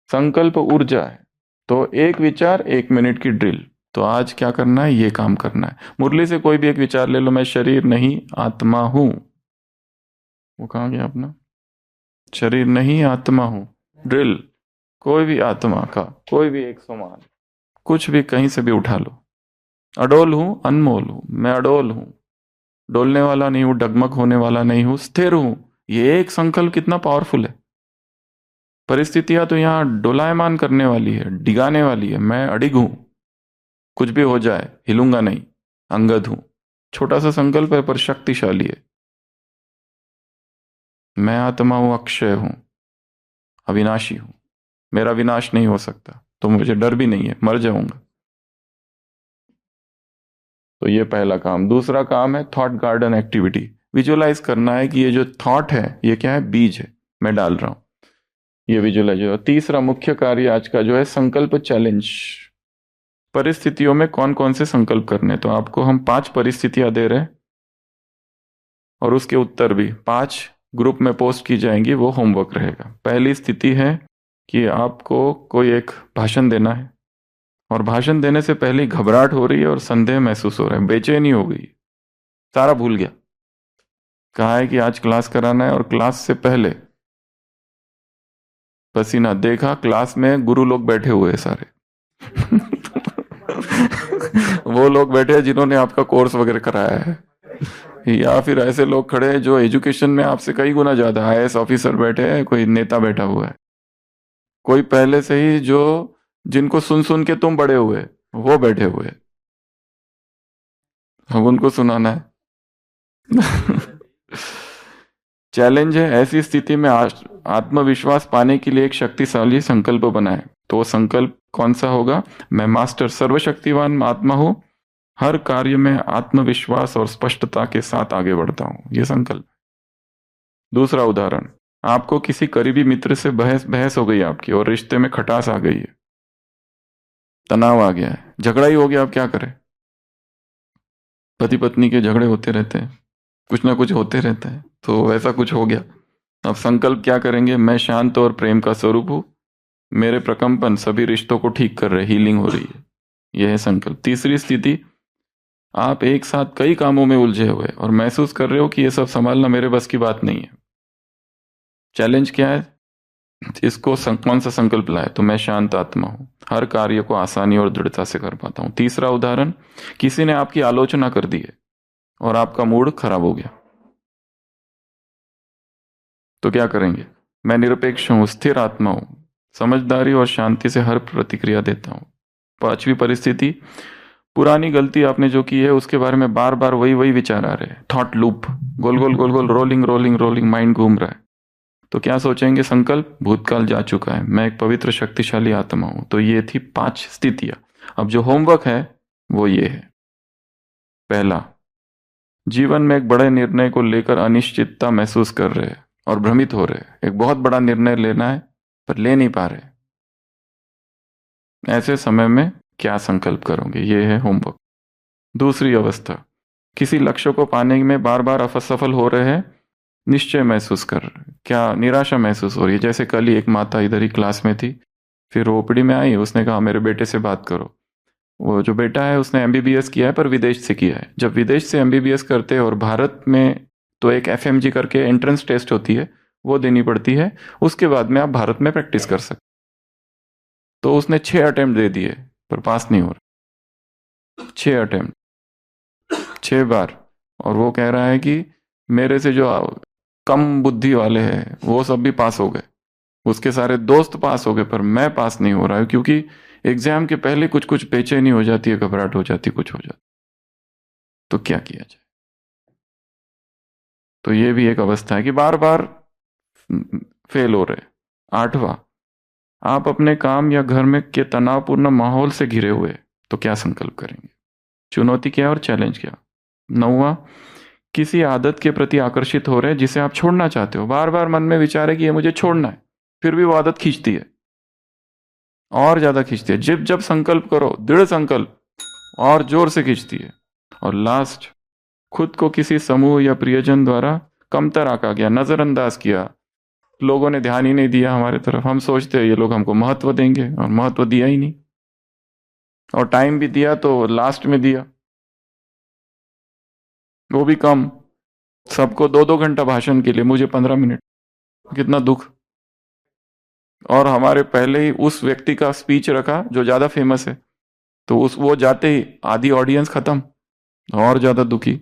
Speaker 2: संकल्प ऊर्जा है। तो एक विचार 1 मिनट की ड्रिल। तो आज क्या करना है, ये काम करना है। मुरली से कोई भी एक विचार ले लो, मैं शरीर नहीं आत्मा हूं। वो कहाँ गया अपना? शरीर नहीं आत्मा हूं, ड्रिल। कोई भी आत्मा का कोई भी एक समान, कुछ भी कहीं से भी उठा लो। अडोल हूं, अनमोल हूं, मैं अडोल हूं, डोलने वाला नहीं हूं, डगमग होने वाला नहीं हूं, स्थिर हूं। ये एक संकल्प कितना पावरफुल है। परिस्थितियां तो यहां डोलायमान करने वाली है, डिगाने वाली है। मैं अडिग हूं, कुछ भी हो जाए हिलूंगा नहीं, अंगद हूं। छोटा सा संकल्प है पर शक्तिशाली है। मैं आत्मा हूं, अक्षय हूं, अविनाशी हूं, मेरा विनाश नहीं हो सकता, तो मुझे डर भी नहीं है, मर जाऊंगा। तो ये पहला काम। दूसरा काम है थॉट गार्डन एक्टिविटी। विजुअलाइज करना है कि ये जो थॉट है ये क्या है, बीज है, मैं डाल रहा हूं, ये विजुअलाइज। तीसरा मुख्य कार्य आज का जो है संकल्प चैलेंज। परिस्थितियों में कौन कौन से संकल्प करने, तो आपको हम 5 परिस्थितियां दे रहे हैं और उसके उत्तर भी 5 ग्रुप में पोस्ट की जाएंगी, वो होमवर्क रहेगा। पहली स्थिति है कि आपको कोई एक भाषण देना है और भाषण देने से पहले घबराहट हो रही है और संदेह महसूस हो रहा है, बेचैनी हो गई, सारा भूल गया। कहा है कि आज क्लास कराना है और क्लास से पहले पसीना देखा, क्लास में गुरु लोग बैठे हुए हैं सारे वो लोग बैठे हैं जिन्होंने आपका कोर्स वगैरह कराया है, या फिर ऐसे लोग खड़े हैं जो एजुकेशन में आपसे कई गुना ज्यादा, IAS ऑफिसर बैठे हैं, कोई नेता बैठा हुआ है, कोई पहले से ही जो जिनको सुन सुन के तुम बड़े हुए वो बैठे हुए, अब उनको सुनाना है चैलेंज है ऐसी स्थिति में आत्मविश्वास पाने के लिए एक शक्तिशाली संकल्प बनाए। तो वो संकल्प कौन सा होगा? मैं मास्टर सर्वशक्तिवान आत्मा हूं, हर कार्य में आत्मविश्वास और स्पष्टता के साथ आगे बढ़ता हूं, ये संकल्प। दूसरा उदाहरण, आपको किसी करीबी मित्र से बहस हो गई आपकी और रिश्ते में खटास आ गई है, तनाव आ गया है, झगड़ा ही हो गया, अब क्या करें? पति पत्नी के झगड़े होते रहते हैं, कुछ ना कुछ होते रहता है, तो वैसा कुछ हो गया। अब संकल्प क्या करेंगे? मैं शांत और प्रेम का स्वरूप हूं, मेरे प्रकंपन सभी रिश्तों को ठीक कर रहे, हीलिंग हो रही है, यह है संकल्प। तीसरी स्थिति, आप एक साथ कई कामों में उलझे हुए और महसूस कर रहे हो कि यह सब संभालना मेरे बस की बात नहीं है। चैलेंज क्या है? इसको कौन सा संकल्प लाए? तो मैं शांत आत्मा हूं, हर कार्य को आसानी और दृढ़ता से कर पाता हूं। तीसरा उदाहरण, किसी ने आपकी आलोचना कर दी है और आपका मूड खराब हो गया, तो क्या करेंगे? मैं निरपेक्ष हूं, स्थिर आत्मा हूं, समझदारी और शांति से हर प्रतिक्रिया देता हूं। पांचवी परिस्थिति, पुरानी गलती आपने जो की है उसके बारे में बार बार वही वही विचार आ रहे हैं, थॉट लूप, गोल गोल गोल गोल, रोलिंग रोलिंग रोलिंग, माइंड घूम रहा है, तो क्या सोचेंगे? संकल्प भूतकाल जा चुका है, मैं एक पवित्र शक्तिशाली आत्मा हूं। तो ये थी 5 स्थितियां। अब जो होमवर्क है वो ये है। पहला, जीवन में एक बड़े निर्णय को लेकर अनिश्चितता महसूस कर रहे हैं और भ्रमित हो रहे हैं। एक बहुत बड़ा निर्णय लेना है पर ले नहीं पा रहे। ऐसे समय में क्या संकल्प करोगे? ये है होमवर्क। दूसरी अवस्था, किसी लक्ष्य को पाने में बार बार असफल हो रहे हैं, निश्चय महसूस कर रहे हैं, क्या निराशा महसूस हो रही है। जैसे कल ही एक माता इधर ही क्लास में थी, फिर ओपीडी में आई, उसने कहा मेरे बेटे से बात करो। वो जो बेटा है उसने एमबीबीएस किया है पर विदेश से किया है। जब विदेश से एमबीबीएस करते हैं और भारत में तो एक एफएमजी करके एंट्रेंस टेस्ट होती है, वो देनी पड़ती है, उसके बाद में आप भारत में प्रैक्टिस कर सकते। तो उसने 6 अटेम्प्ट दे दिए पर पास नहीं हो रहा। 6 अटेम्प्ट, 6 बार। और वो कह रहा है कि मेरे से जो कम बुद्धि वाले हैं वो सब भी पास हो गए, उसके सारे दोस्त पास हो गए पर मैं पास नहीं हो रहा हूं, क्योंकि एग्जाम के पहले कुछ कुछ बेचैनी हो जाती है, घबराहट हो जाती, कुछ हो जाती। तो क्या किया जाए? तो ये भी एक अवस्था है कि बार बार फेल हो रहे। 8वां, आप अपने काम या घर में के तनावपूर्ण माहौल से घिरे हुए, तो क्या संकल्प करेंगे? चुनौती क्या और चैलेंज क्या? 9वां, किसी आदत के प्रति आकर्षित हो रहे जिसे आप छोड़ना चाहते हो। बार बार मन में विचार है कि ये मुझे छोड़ना है, फिर भी वो आदत खींचती है, और ज्यादा खींचती है। जब जब संकल्प करो, दृढ़ संकल्प, और जोर से खींचती है। और लास्ट, खुद को किसी समूह या प्रियजन द्वारा कमतर आंका गया, नजरअंदाज किया, लोगों ने ध्यान ही नहीं दिया हमारे तरफ। हम सोचते हैं ये लोग हमको महत्व देंगे, और महत्व दिया ही नहीं। और टाइम भी दिया तो लास्ट में दिया, वो भी कम। सबको 2-2 घंटा भाषण के लिए, मुझे 15 मिनट। कितना दुख। और हमारे पहले ही उस व्यक्ति का स्पीच रखा जो ज्यादा फेमस है, तो उस वो जाते ही आधी ऑडियंस खत्म, और ज्यादा दुखी।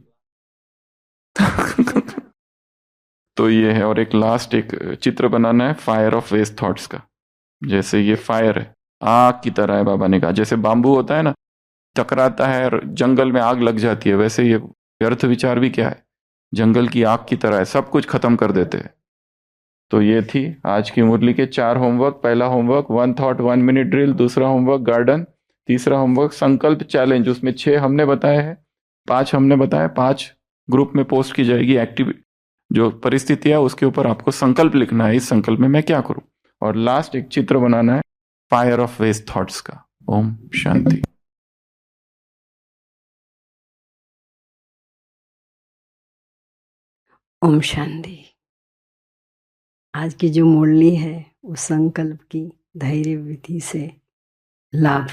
Speaker 2: तो ये है। और एक लास्ट एक चित्र बनाना है फायर ऑफ वेस्ट थॉट्स का। जैसे ये फायर है, आग की तरह है, बाबा ने कहा। जैसे बांबू होता है ना, टकराता है और जंगल में आग लग जाती है, वैसे ये व्यर्थ विचार भी क्या है, जंगल की आग की तरह है, सब कुछ खत्म कर देते हैं। तो ये थी आज की मुरली के 4 होमवर्क। पहला होमवर्क 1 थॉट 1 मिनट ड्रिल, दूसरा होमवर्क गार्डन, तीसरा होमवर्क संकल्प चैलेंज। उसमें 6 हमने बताए हैं, 5 हमने बताया, 5 ग्रुप में पोस्ट की जाएगी। एक्टिव जो परिस्थिति है उसके ऊपर आपको संकल्प लिखना है, इस संकल्प में मैं क्या करूं। और लास्ट एक चित्र बनाना है फायर ऑफ वेस्ट थॉट्स का। ओम शांति।
Speaker 3: ओम शांति। आज की जो मुरली है वो संकल्प की धैर्य विधि से लाभ।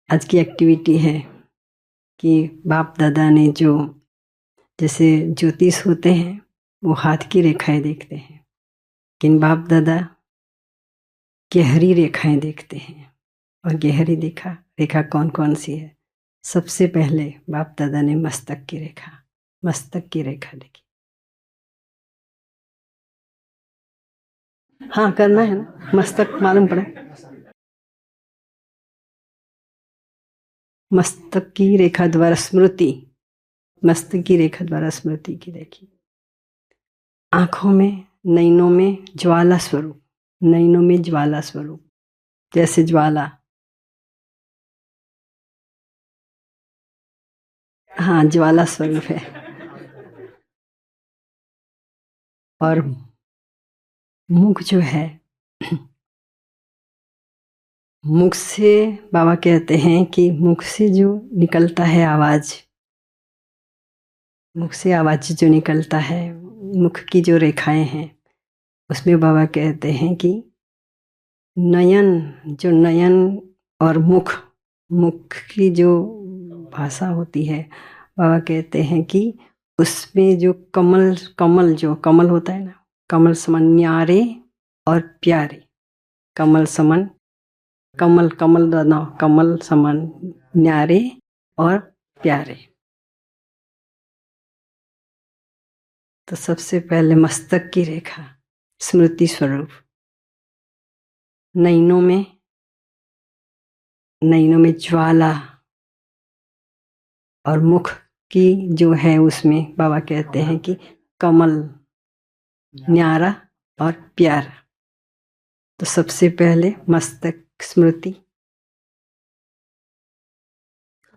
Speaker 3: आज की एक्टिविटी है कि बाप दादा ने जो जैसे ज्योतिष होते हैं वो हाथ की रेखाएं देखते हैं, लेकिन बाप दादा गहरी रेखाएं देखते हैं। और गहरी रेखा कौन कौन सी है? सबसे पहले बाप दादा ने मस्तक की रेखा देखी। हाँ, करना है ना, मस्तक मालूम पड़ा। मस्तक की रेखा द्वारा स्मृति, मस्तक की रेखा द्वारा स्मृति की देखी। आंखों में, नैनों में ज्वाला स्वरूप, नैनों में ज्वाला स्वरूप, जैसे ज्वाला, हाँ ज्वाला स्वरूप है। और मुख जो है, मुख से बाबा कहते हैं कि मुख से जो निकलता है आवाज, मुख से आवाज जो निकलता है, मुख की जो रेखाएं हैं, उसमें बाबा कहते हैं कि नयन और मुख की जो भाषा होती है, बाबा कहते हैं कि उसमें जो कमल होता है ना, कमल समान न्यारे और प्यारे, कमल समान कमल समान न्यारे और प्यारे। तो सबसे पहले मस्तक की रेखा स्मृति स्वरूप, नैनों में ज्वाला, और मुख की जो है उसमें बाबा कहते हैं कि कमल न्यारा और प्यारा। तो सबसे पहले मस्तक स्मृति,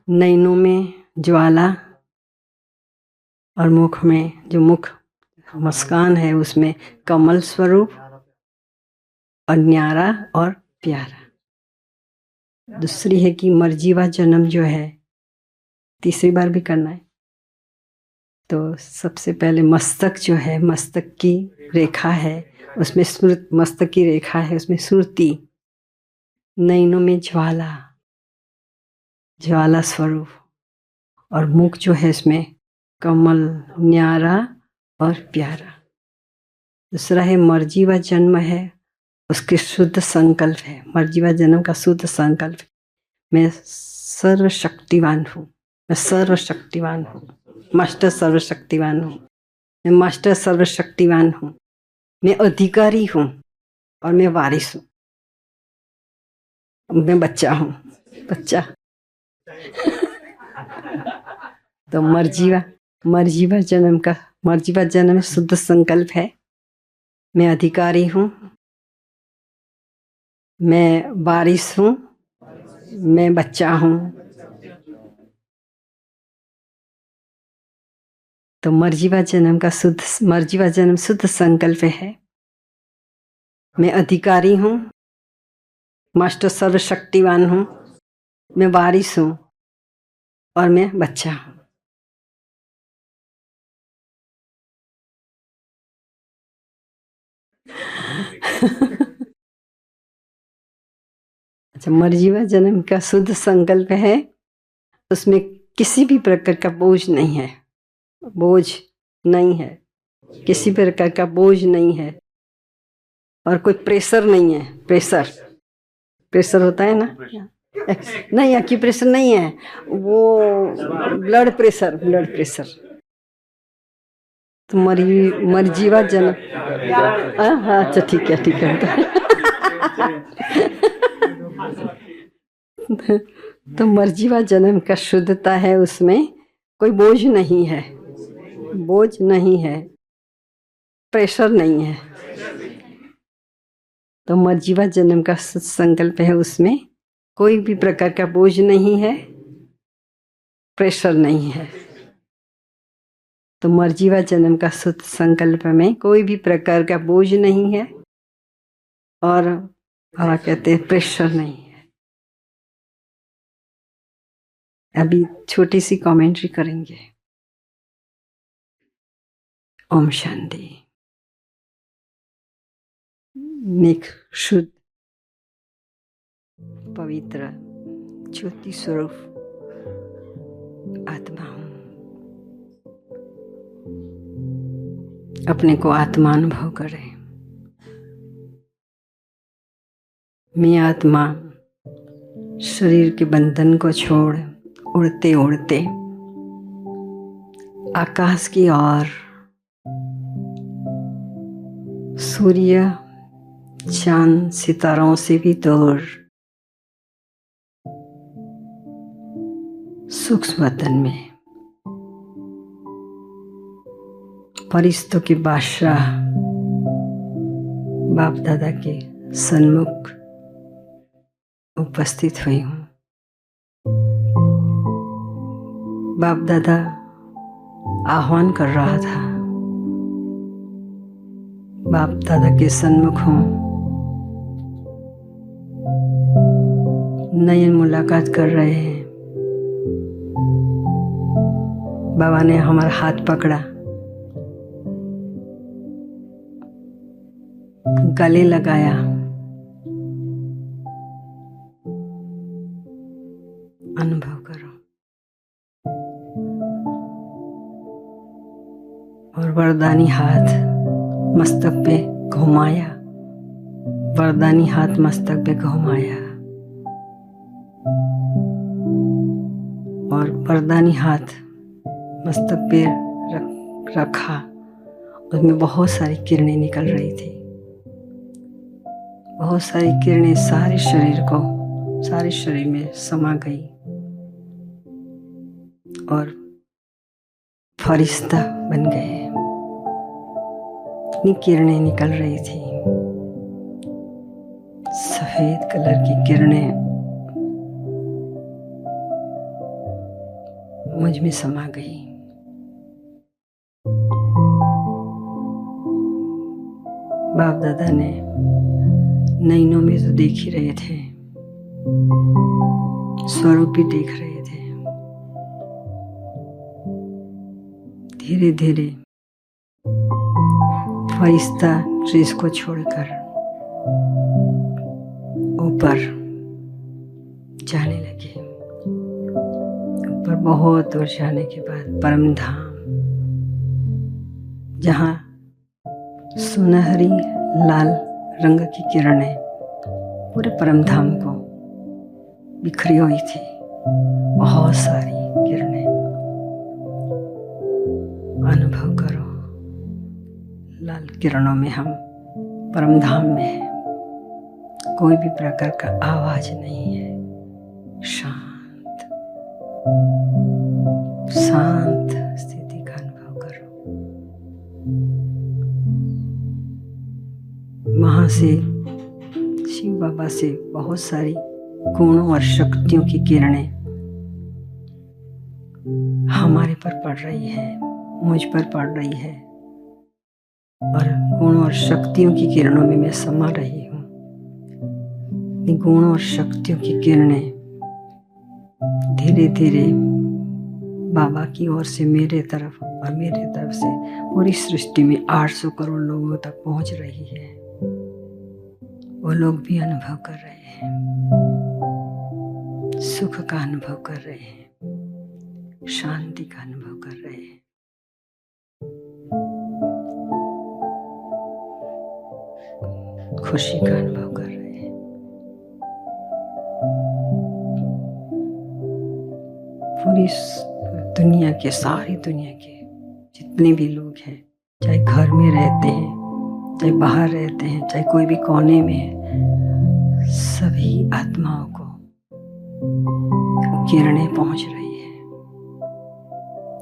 Speaker 3: नैनों में ज्वाला और मुख में जो मुख मुस्कान है उसमें कमल स्वरूप और न्यारा और प्यारा। दूसरी है कि मर्जीवा जन्म जो है तीसरी बार भी करना है। तो सबसे पहले मस्तक जो है, मस्तक की रेखा है उसमें मस्तक की रेखा है उसमें सुरती, नैनों में ज्वाला, ज्वाला स्वरूप और मुख जो है इसमें कमल, न्यारा और प्यारा। दूसरा है मर्जीवा जन्म है, उसके शुद्ध संकल्प है। मर्जीवा जन्म का शुद्ध संकल्प, मैं सर्वशक्तिवान हूँ, मैं सर्वशक्तिवान हूँ, मास्टर सर्वशक्तिवान हूँ, मैं मास्टर सर्वशक्तिवान हूँ, मैं अधिकारी हूँ और मैं वारिस हूँ, मैं बच्चा हूँ, बच्चा। तो मर्जीवा जन्म शुद्ध संकल्प है, मैं अधिकारी हूँ, मैं वारिस हूँ, मैं बच्चा हूँ। तो मर्जीवा जन्म शुद्ध संकल्प है, मैं अधिकारी हूँ, मास्टर सर्वशक्तिवान हूँ, मैं वारिस हूँ और मैं बच्चा हूँ। अच्छा, मर्जीवा जन्म का शुद्ध संकल्प है, उसमें किसी भी प्रकार का बोझ नहीं है, किसी प्रकार का बोझ नहीं है और कोई प्रेशर नहीं है। प्रेशर होता है ना, नहीं एक्यूप्रेशर नहीं है, वो ब्लड प्रेशर। तो मर्जीवा जन्म, हाँ अच्छा ठीक है। तो मर्जीवा जन्म का शुद्धता है, उसमें कोई बोझ नहीं है, प्रेशर नहीं है। तो मर्जीवा जन्म का संकल्प है, उसमें कोई भी प्रकार का बोझ नहीं है, प्रेशर नहीं है। तो मर्जीवा जन्म का शुद्ध संकल्प में कोई भी प्रकार का बोझ नहीं है और बाबा कहते हैं प्रेशर नहीं है। अभी छोटी सी कमेंट्री करेंगे। ओम शांति। मैं शुद्ध पवित्र ज्योति स्वरूप आत्मा हूँ। अपने को आत्मा अनुभव करें। मैं आत्मा शरीर के बंधन को छोड़ उड़ते उड़ते आकाश की ओर, सूर्य चांद सितारों से भी दूर सूक्ष्म वतन में फरिश्तों के बादशाह बाप दादा के सन्मुख उपस्थित हुई हूँ। बाप दादा आह्वान कर रहा था, बाप दादा के सन्मुख हूँ, नयन मुलाकात कर रहे हैं। बाबा ने हमारा हाथ पकड़ा, गले लगाया, अनुभव करो। और वरदानी हाथ मस्तक पे घुमाया, वरदानी हाथ मस्तक पे घुमाया और वरदानी हाथ मस्तक पे रखा। उसमें बहुत सारी किरणें निकल रही थी, बहुत सारी किरणें सारे शरीर में समा गई और फरिश्ता बन गए। इतनी किरणें निकल रही थी, सफेद कलर की किरणें मुझ में समा गई। बाप दादा ने नैनों में तो देख ही रहे थे, स्वरूप भी देख रहे थे। धीरे धीरे फरिश्ता ड्रेस को छोड़कर ऊपर जाने लगे। ऊपर बहुत दूर जाने के बाद परम धाम, जहाँ सुनहरी लाल रंग की किरणें पूरे परम धाम को बिखरी हुई थी, बहुत सारी किरणें। अनुभव करो, लाल किरणों में हम परम धाम में हैं। कोई भी प्रकार का आवाज नहीं है, शांत शांत स्थिति का अनुभव करो। वहां से शिव बाबा से बहुत सारी गुणों और शक्तियों की किरणें हमारे पर पड़ रही है, मुझ पर पड़ रही है, और गुणों और शक्तियों की किरणों में मैं समा रही हूँ। गुणों और शक्तियों की किरणें धीरे धीरे बाबा की ओर से मेरे तरफ और मेरे तरफ से पूरी सृष्टि में 800 करोड़ लोगों तक पहुंच रही है। वो लोग भी अनुभव कर रहे हैं, सुख का अनुभव कर रहे हैं, शांति का अनुभव कर रहे हैं। खुशी का अनुभव कर रहे हैं। पूरी दुनिया के, सारी दुनिया के जितने भी लोग हैं, चाहे घर में रहते हैं, चाहे बाहर रहते हैं, चाहे कोई भी कोने में है, सभी आत्माओं को किरणें पहुंच रही है।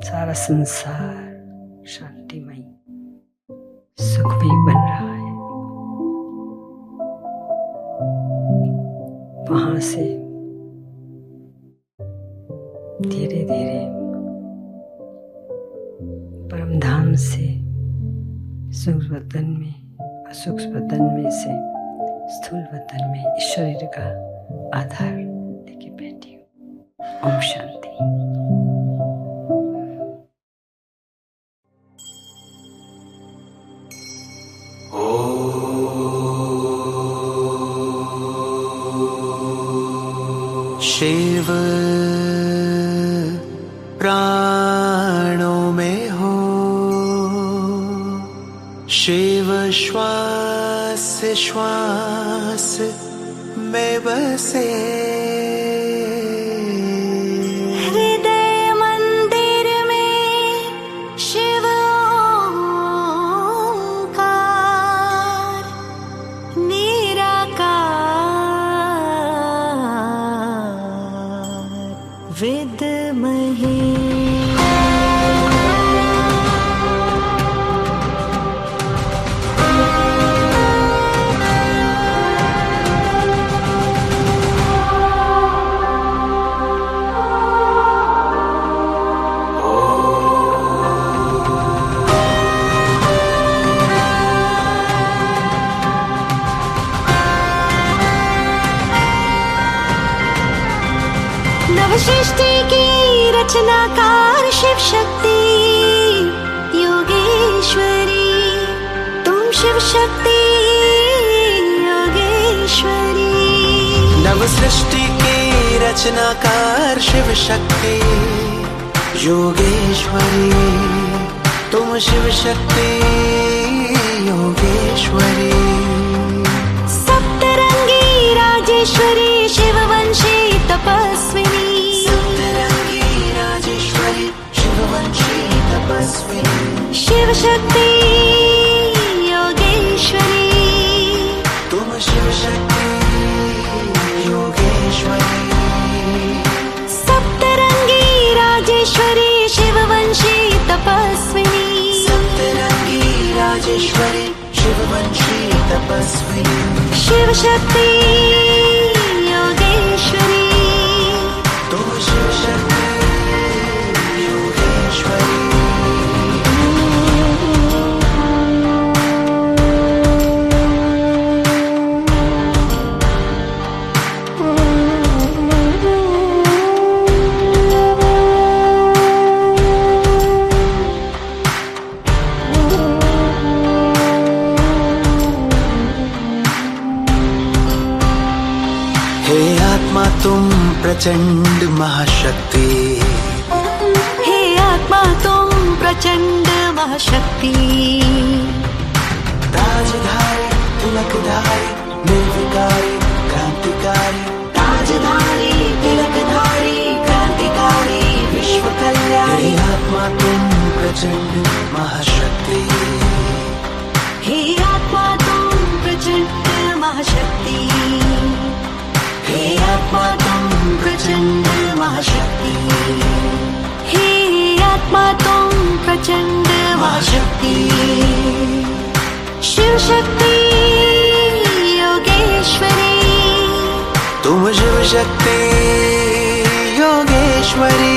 Speaker 3: सारा संसार शांतिमय, सुखमय बन रहा है। वहां से धीरे धीरे परम धाम से सूक्ष्म वतन में, असूक्ष्म वतन में से स्थूल वतन में इस शरीर का आधार लेके बैठी हूँ। ओम शांति।
Speaker 4: शिव प्राणों में हो, शिव श्वास श्वास में बसे,
Speaker 5: हृदय मंदिर में शिव ओंकार निराकार, विद्महे नवसृष्टि की रचनाकार शिव शक्ति योगेश्वरी, तुम शिव शक्ति योगेश्वरी।
Speaker 4: नवसृष्टि की रचनाकार शिव शक्ति योगेश्वरी, तुम शिव शक्ति योगेश्वरी।
Speaker 5: सप्तरंगी राजेश्वरी शिववंशी तपस्विनी, शिव शक्ति योगेश्वरी,
Speaker 4: तुम शिव शक्ति योगेश्वरी।
Speaker 5: सप्तरंगी राजेश्वरी शिववंशी तपस्विनी,
Speaker 4: सप्तरंगी शिववंशी तपस्विनी
Speaker 5: शिव शक्ति योगेश्वरी
Speaker 4: तुम शिव शक्ति योगेश्वरी हे आत्मा तुम प्रचंड महाशक्ति
Speaker 5: हे आत्मा तुम प्रचंड महाशक्ति
Speaker 4: ताजधारी तिलकधारी निर्विकारी क्रांतिकारी
Speaker 5: ताजधारी तिलकधारी क्रांतिकारी विश्व कल्याणी
Speaker 4: हे आत्मा तुम प्रचंड महाशक्ति
Speaker 5: हे आत्मा तुम प्रचंड महाशक्ति
Speaker 4: हे आत्मा तुम
Speaker 5: प्रचंड महाशक्ति हे आत्मा तुम प्रचंड महाशक्ति शिव शक्ति योगेश्वरी
Speaker 4: तुम शिव शक्ति योगेश्वरी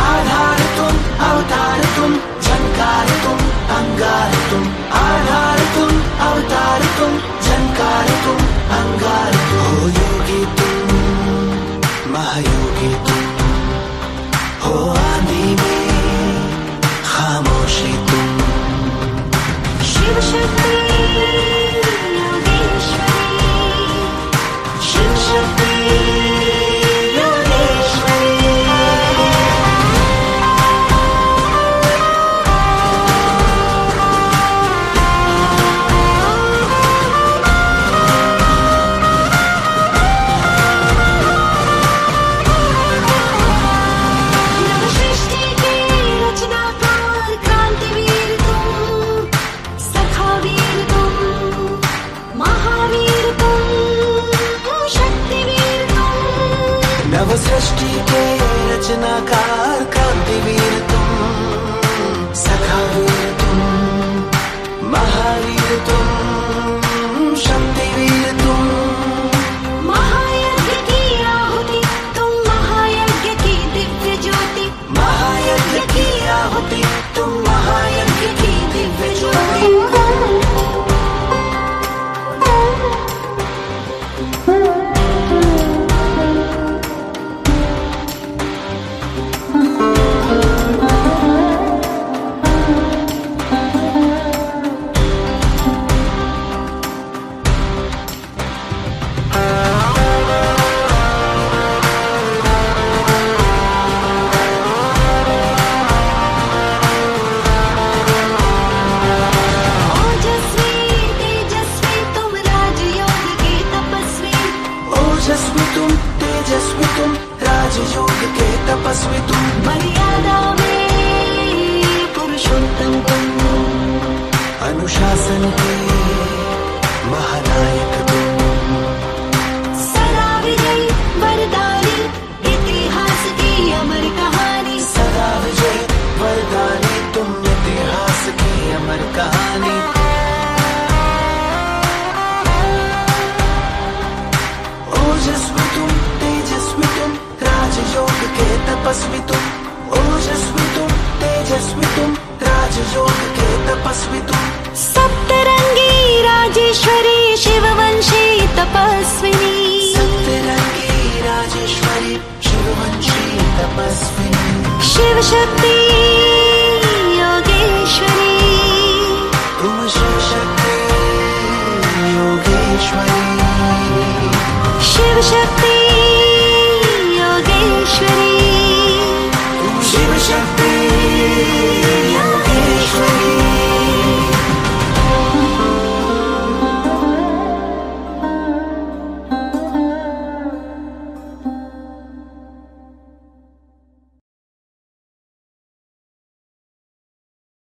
Speaker 4: आधार तुम अवतार तुम झंकार तुम अंगार तुम आधार तुम अवतार तुम झंकार तुम अंगार हो योगी तुम महायोगी तुम हो आंधी में खामोशी तुम
Speaker 5: शिव शक्ति योगेश्वरी
Speaker 4: शिव शक्ति सृष्टि के रचनाकार क्रांतिवीर तुम सखावीर तुम महावीर तुम शक्तिवीर तुम
Speaker 5: महायज्ञ की आहुति तुम महायज्ञ की दिव्य ज्योति
Speaker 4: महायज्ञ की आहुति तुम महायज्ञ की दिव्य ज्योति तेजस्वी तुम राजयोग के तपस्वी तुम
Speaker 5: मर्यादा में पुरुषोत्तम तुम
Speaker 4: अनुशासन के महानायक